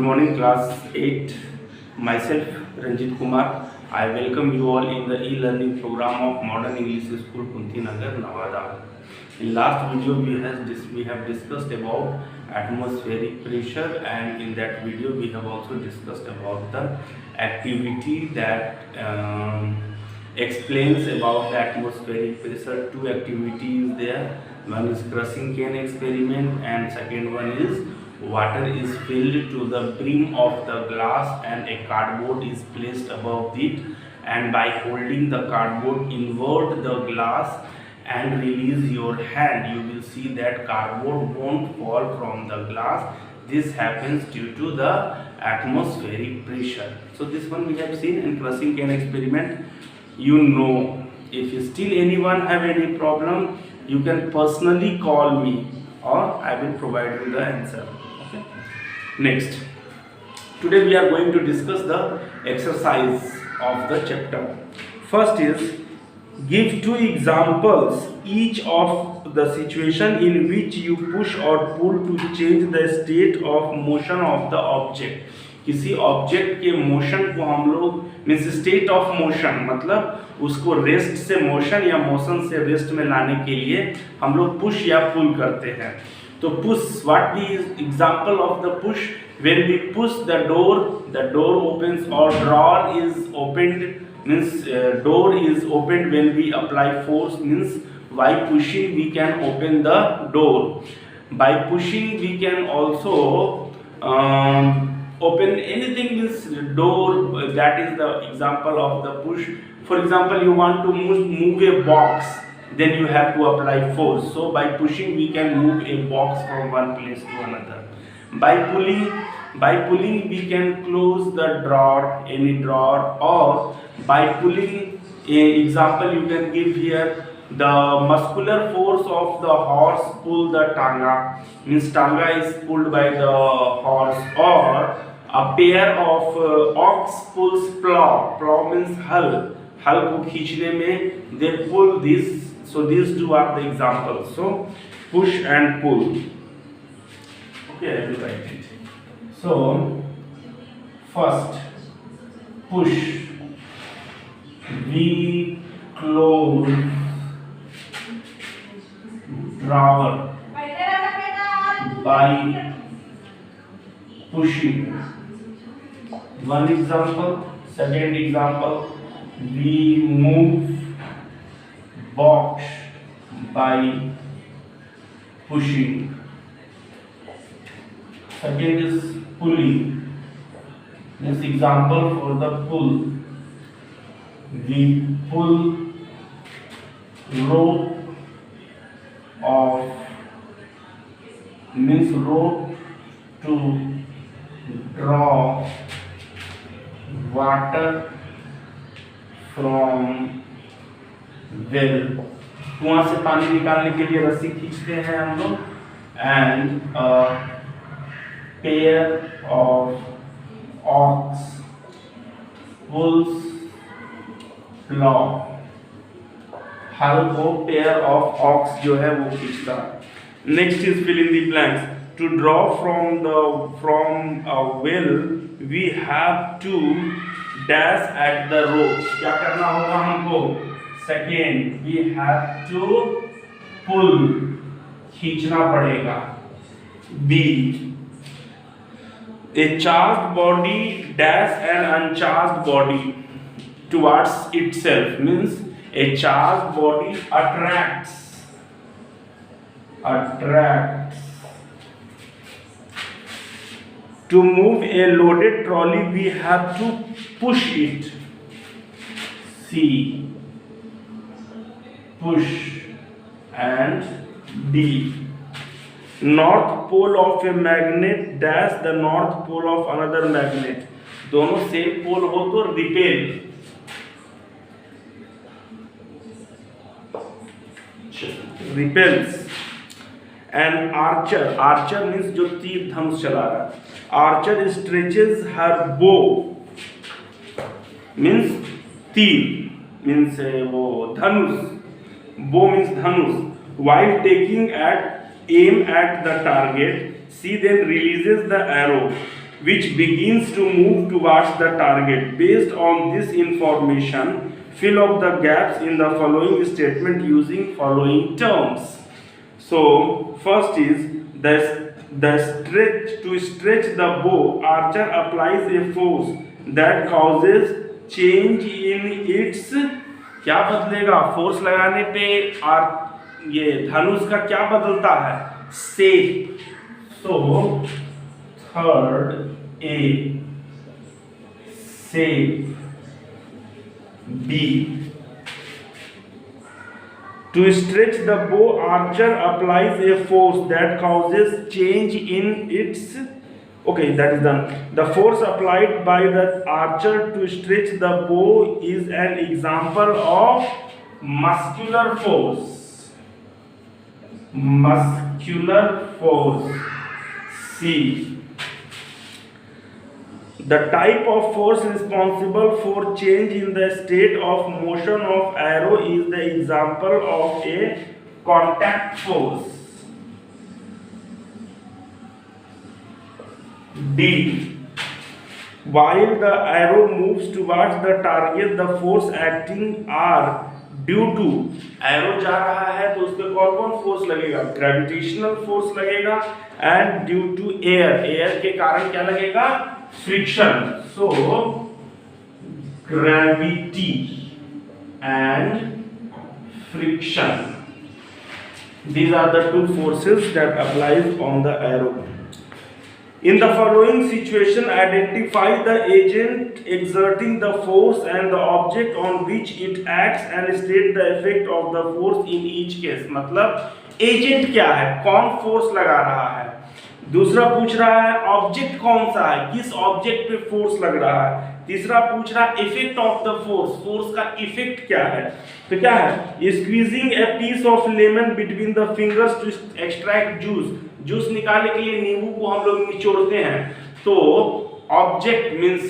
morning, class 8. Myself, Ranjit Kumar. I welcome you all in the e-learning program of Modern English School, Kunti Nagar, Nevada. In last video, we have discussed about atmospheric pressure, and in that video, we have also discussed about the activity that explains about the atmospheric pressure. Two activities there. One is crushing cane experiment, and second one is water is filled to the brim of the glass and a cardboard is placed above it, and by holding the cardboard invert the glass and release your hand, you will see that cardboard won't fall from the glass. This happens due to the atmospheric pressure. So this one we have seen in crushing cane experiment. You know, if still anyone have any problem, you can personally call me or I will provide you the answer. Okay. Next, today we are going to discuss the exercise of the chapter. First is give two examples each of the situation in which you push or pull to change the state of motion of the object. किसी object के motion को हम लोग means state of motion मतलब उसको rest से motion या motion से रेस्ट में लाने के लिए हम लोग पुश या पुल करते हैं. तो push, what is example of the push? When we push the door opens और drawer is opened means door is opened. When we apply force means by pushing we can open the door. By pushing we can also open anything, means door. That is the example of the push. For example, you want to move a box, then you have to apply force. So by pushing we can move a box from one place to another. By pulling we can close the drawer, any drawer, or by pulling, a example you can give here, the muscular force of the horse pull the tanga, means tanga is pulled by the horse, or a pair of ox pulls plow means hal को खींचने में they pull this. So these two are the examples. So push and pull. Okay, I will write it. So first, push, we close drawer by pushing. One example. Second example, we move box by pushing. Second is pulling. This example for the pull. We pull rope of, means rope to draw water from well. कुआं से पानी निकालने के लिए रस्सी खींचते हैं हम लोग. And pair of ox pulls plow. हल को pair of ox जो है वो खींचता है. Next is fill in the blanks. To draw from a well, we have to dash at the rope. क्या करना होगा हमको? Second, we have to pull, खींचना पड़ेगा. B, a charged body dash an uncharged body towards itself, means a charged body attracts. To move a loaded trolley we have to push it. C, push. And D, north pole of a magnet dash the north pole of another magnet. दोनों same pole हो तो repel. Repels. And Archer means जो तीर धनुष चला रहा है. Archer stretches हर बो, means तीर, मीन्स वो धनुष. बो means Dhanush. while taking aim at the target, she then releases the arrow which begins to move towards the target. Based on this information, fill up the gaps in the following statement using following terms. So first is the stretch. To stretch the bow, archer applies a force that causes change in its, क्या बदलेगा force लगाने पे, और ये धनुष का क्या बदलता है, shape. So third A, shape. B, to stretch the bow, archer applies a force that causes change in its, okay, that is done. The force applied by the archer to stretch the bow is an example of muscular force. Muscular force. C, the type of force responsible for change in the state of motion of arrow is the example of a contact force. D, while the arrow moves towards the target, the force acting are due to, arrow जा रहा है तो उस पर कौन कौन force लगेगा, gravitational force लगेगा, and due to air, air के कारण क्या लगेगा, friction. So gravity and friction, these are the two forces that applies on the arrow. In the following situation, identify the agent exerting the force and the object on which it acts and state the effect of the force in each case. मतलब agent क्या है, कौन force लगा रहा है. दूसरा पूछ रहा है ऑब्जेक्ट कौन सा है, किस ऑब्जेक्ट पे फोर्स लग रहा है. तीसरा पूछ रहा है effect of the force, force का इफेक्ट क्या है. तो क्या है, squeezing a piece of lemon between the fingers to extract juice. Juice निकालने के लिए नींबू को हम लोग निचोड़ते हैं. तो ऑब्जेक्ट मींस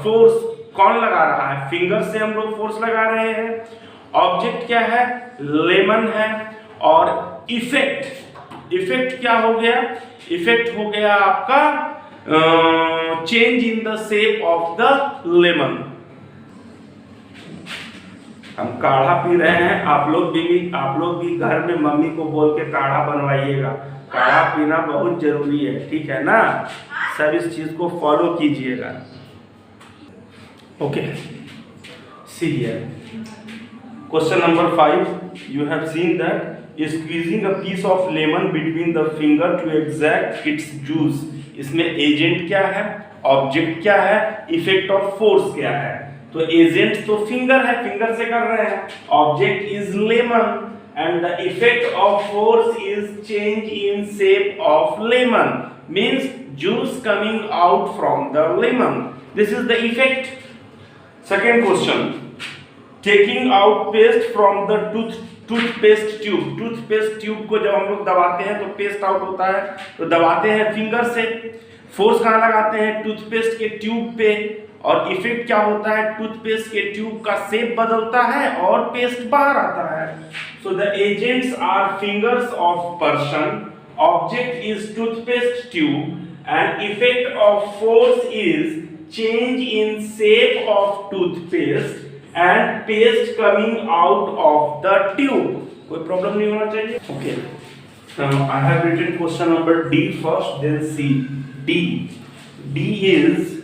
फोर्स कौन लगा रहा है, फिंगर से हम लोग फोर्स लगा रहे हैं. ऑब्जेक्ट क्या है, लेमन है. और इफेक्ट क्या हो गया, इफेक्ट हो गया आपका change in the shape of the lemon. हम काढ़ा पी रहे हैं, आप लोग भी घर में मम्मी को बोल के काढ़ा बनवाइएगा. काढ़ा पीना बहुत जरूरी है, ठीक है ना. सब इस चीज को फॉलो कीजिएगा. Okay, see here question number 5. You have seen that squeezing a piece of lemon between the finger to extract its juice. इसमें एजेंट क्या है, ऑब्जेक्ट क्या है, इफेक्ट ऑफ फोर्स क्या है. तो एजेंट तो फिंगर है, फिंगर से कर रहे हैं. Object is lemon and the effect of force is change in shape of lemon, means juice coming out from the lemon. This is the effect. Second question, taking out paste from the toothpaste tube. toothpaste tube को जब हम लोग दबाते हैं तो paste out होता है, तो दबाते हैं फिंगर से. फोर्स कहाँ लगाते हैं, टूथपेस्ट के ट्यूब पे. और इफेक्ट क्या होता है, टूथपेस्ट के ट्यूब का शेप बदलता है और पेस्ट बाहर आता है. So the agents are fingers of person, object is toothpaste tube and effect of force is change in shape of toothpaste and paste coming out of the tube. कोई problem नहीं होना चाहिए. Okay, I have written question number D first, then C. D is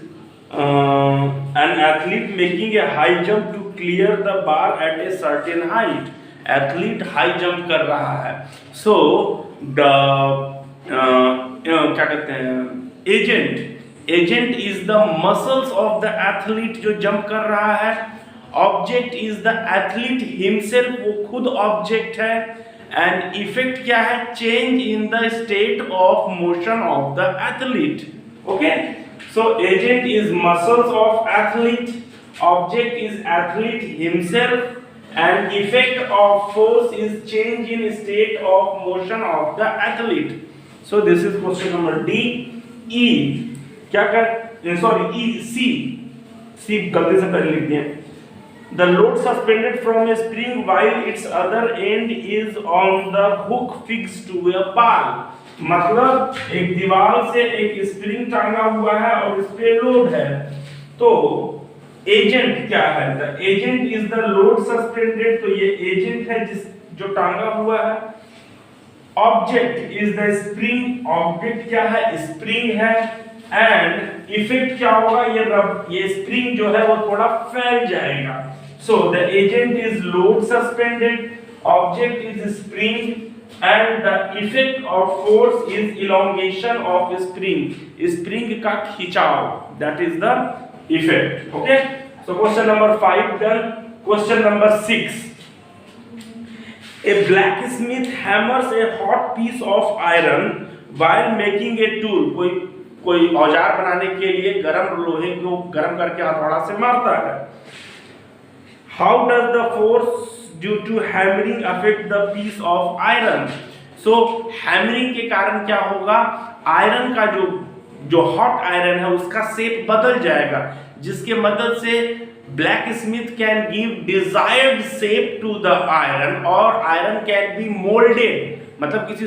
an athlete making a high jump to clear the bar at a certain height. Athlete high jump कर रहा है. So the क्या कहते हैं, agent is the muscles of the athlete जो jump कर रहा है. Object is the athlete himself, वो खुद object है. And effect क्या है, change in the state of motion of the athlete. Okay. So agent is muscles of athlete, object is athlete himself, and effect of force is change in state of motion of the athlete. So this is question number D. E क्या कर, sorry, C गलती से पहले लिख दिए. The load suspended from a spring while its other end is on the hook fixed to a bar. मतलब एक दीवार से एक स्प्रिंग टांगा हुआ है और इस पे लोड है, तो एजेंट क्या है? The agent is the load suspended, तो ये एजेंट है जिस जो टांगा हुआ है। Object is the spring, object क्या है? स्प्रिंग है। एंड इफेक्ट क्या होगा? ये स्प्रिंग जो है वो थोड़ा फैल जाएगा। So the agent is load suspended, object is spring and the effect of force is elongation of spring का खिंचाव, that is the effect. Okay, so question number 5 done. Question number 6, a blacksmith hammers a hot piece of iron while making a tool. कोई औजार बनाने के लिए गरम लोहे को गरम करके हथौड़ा से मारता है। How does the force due to hammering affect the piece of iron? So hammering के कारण क्या होगा? आयरन का जो हॉट आयरन है उसका शेप बदल जाएगा, जिसके मदद से blacksmith can give desired shape to the iron, और आयरन कैन बी मोल्डेड, मतलब किसी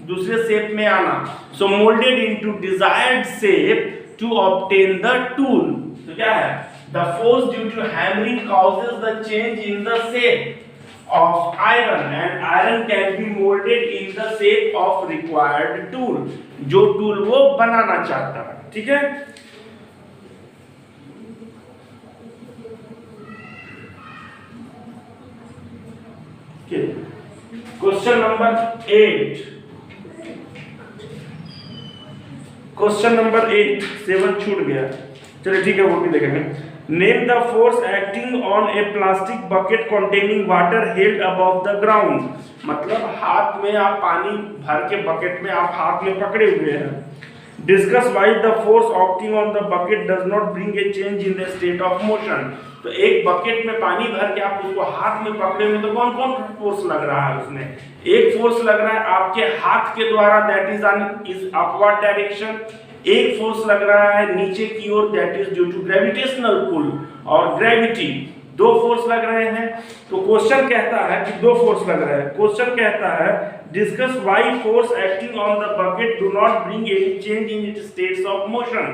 दूसरे शेप में आना। So moulded into desired shape to obtain the tool. तो क्या है? The force due to hammering causes the change in the shape of iron, and iron can be molded in the shape of required tool, जो tool वो बनाना चाहता है। ठीक है, question number 8, question number 8, 7 छूट गया, चलिए ठीक है वो भी देखेंगे। Name the force acting on a plastic bucket containing water held above the ground। मतलब हाथ में आप पानी भर के बकेट में आप हाथ में पकड़े हुए हैं। Discuss why the force acting on the bucket does not bring a change in the state of motion। तो एक बकेट में पानी भर के आप उसको हाथ में पकड़े हुए, तो कौन कौन फोर्स लग रहा है उसमें? एक फोर्स लग रहा है आपके हाथ के द्वारा, दैट इज अपवर्ड डायरेक्शन। एक फोर्स लग रहा है नीचे की ओर, that is due to gravitational pull और ग्रेविटी। दो फोर्स लग रहे हैं। तो क्वेश्चन कहता है कि दो फोर्स लग रहे हैं। क्वेश्चन कहता है discuss why force acting on the bucket do not bring any change in its states of motion.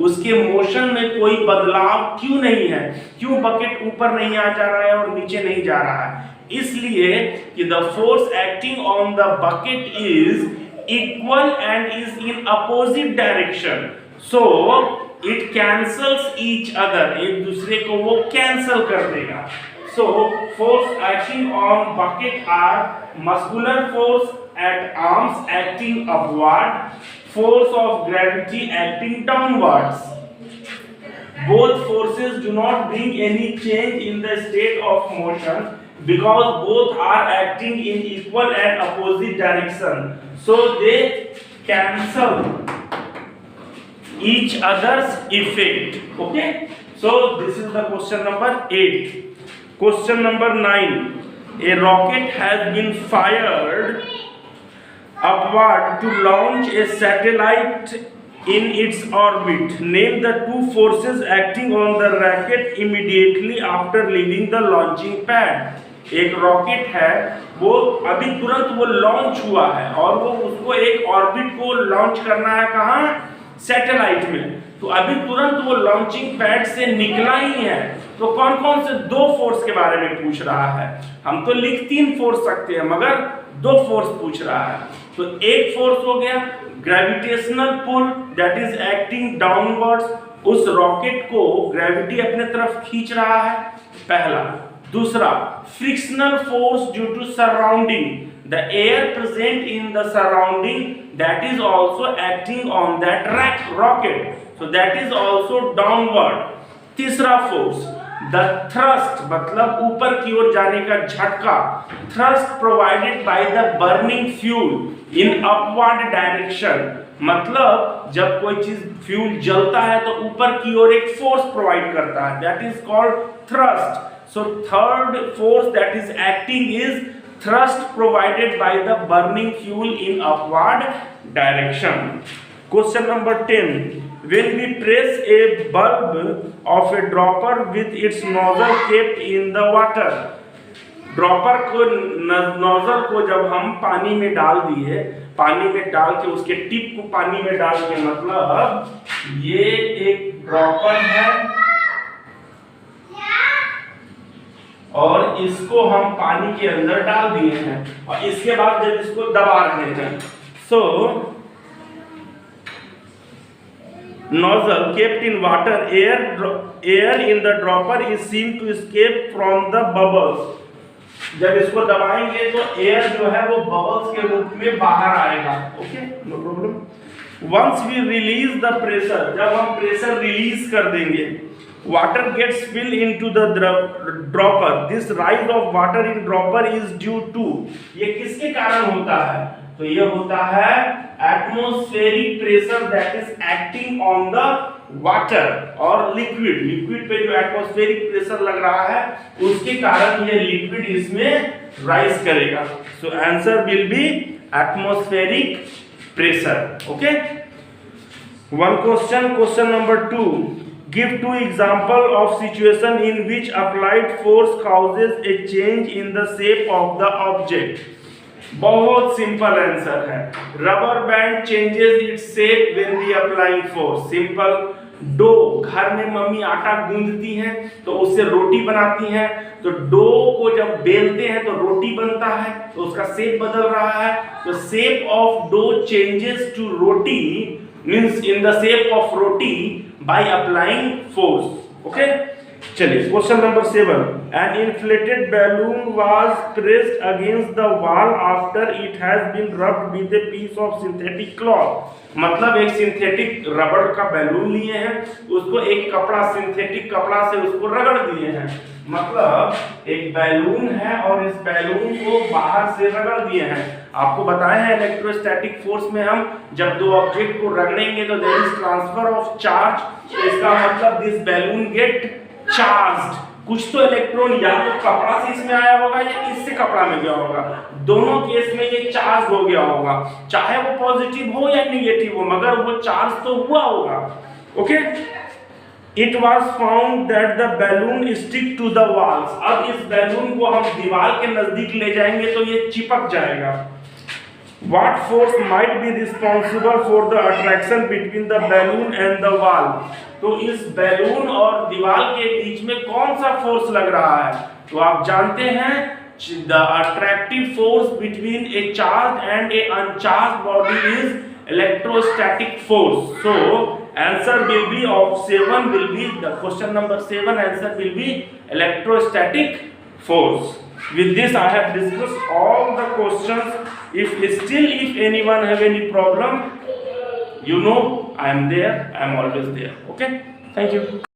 उसके मोशन में कोई बदलाव क्यों नहीं है? क्यों बकेट ऊपर नहीं आ जा रहा है और नीचे नहीं जा रहा है? इसलिए कि the force acting on the bucket is equal and is in opposite direction, so it cancels each other, एक दूसरे को वो कैंसल कर देगा। so force acting on bucket are muscular force at arms acting upward, force of gravity acting downwards. Both forces do not bring any change in the state of motion because both are acting in equal and opposite direction, so they cancel each other's effect. Okay, so this is the question number 8. Question number 9, a rocket has been fired upward to launch a satellite in its orbit. Name the two forces acting on the rocket immediately after leaving the launching pad. एक rocket है, वो अभी तुरंत वो launch हुआ है और वो उसको एक ऑर्बिट को लॉन्च करना है। कहाँ? सैटेलाइट में। तो अभी तुरंत वो लॉन्चिंग पैड से निकला ही है। तो कौन कौन से दो फोर्स के बारे में पूछ रहा है? हम तो लिख 3 फोर्स सकते हैं, मगर 2 फोर्स पूछ रहा है। तो एक फोर्स हो गया gravitational pull, that is acting downwards, उस रॉकेट को ग्रेविटी अपने तरफ खींच रहा है, पहला। दूसरा, frictional force due to surrounding, the air present in the surrounding that is also acting on that rocket, so that is also downward. तीसरा फोर्स, द थ्रस्ट, मतलब ऊपर की ओर जाने का झटका, thrust provided by the burning fuel in upward direction, मतलब जब कोई चीज फ्यूल जलता है तो ऊपर की ओर एक फोर्स प्रोवाइड करता है, that is called thrust. So third force that is acting is thrust provided by the burning fuel in upward direction. Question number 10. When we press a bulb of a dropper with its nozzle kept in the water, dropper को nozzle को जब हम पानी में डाल दिए पानी में डाल के, उसके टिप को पानी में डाल के, मतलब ये एक ड्रॉपर है और इसको हम पानी के अंदर डाल दिए हैं और इसके बाद जब इसको दबा रहे हैं, सो nozzle kept in water, air in the dropper is seen to escape from the bubbles. जब इसको दबाएंगे तो एयर जो है वो बबल्स के रूप में बाहर आएगा. Okay, no problem. Once we release the pressure, जब हम प्रेशर रिलीज कर देंगे, water gets fill into the dropper. This rise of water in dropper is due to, ये किसके कारण होता है? तो ये होता है atmospheric pressure that is acting on the water और लिक्विड पे जो एटमॉस्फेरिक प्रेशर लग रहा है उसके कारण ये लिक्विड इसमें राइज करेगा. So answer will be atmospheric pressure. Okay, one question number 2. Give 2 example of situation in which applied force causes a change in the shape of the object. बहुत simple answer है. Rubber band changes its shape when we applying force. Simple. Dough, घर में mummy आटा गूंदती हैं तो उससे रोटी बनाती हैं, तो डो को जब बेलते हैं तो रोटी बनता है, तो उसका शेप बदल रहा है. तो shape of dough changes to roti means in the shape of roti by applying force. Okay, चलिए question number 7. An inflated balloon was pressed against the wall after it has been rubbed with a piece of synthetic cloth. मतलब एक synthetic रबड़ का balloon लिए हैं, उसको एक कपड़ा, सिंथेटिक कपड़ा से उसको रगड़ दिए हैं. मतलब एक बैलून है और इस बैलून को बाहर से रगड़ दिए हैं. आपको बताया है इलेक्ट्रोस्टैटिक फोर्स में हम जब दो ऑब्जेक्ट को रगड़ेंगे तो there is transfer of charge. इसका मतलब दिस बैलून गेट चार्ज्ड. कुछ तो इलेक्ट्रॉन या तो कपड़ा से इसमें आया होगा या इससे कपड़ा में गया होगा. दोनों केस में ये चार्ज हो गया होगा, चाहे वो पॉजिटिव हो या नेगेटिव हो, मगर वो चार्ज तो हुआ होगा. Okay, It was found that the balloon stick to the walls. अब इस बैलून को हम दीवार के नजदीक ले जाएंगे तो ये चिपक जाएगा. What force might be responsible for the attraction between the balloon and the wall? तो इस बैलून और दीवार के बीच में कौन सा फोर्स लग रहा है? तो आप जानते हैं the attractive force between a charged and a uncharged body is electrostatic force. So answer will be of 7 will be the question number 7 answer will be electrostatic force. With this I have discussed all the questions. If anyone have any problem, you know I am there, I am always there. Okay, thank you.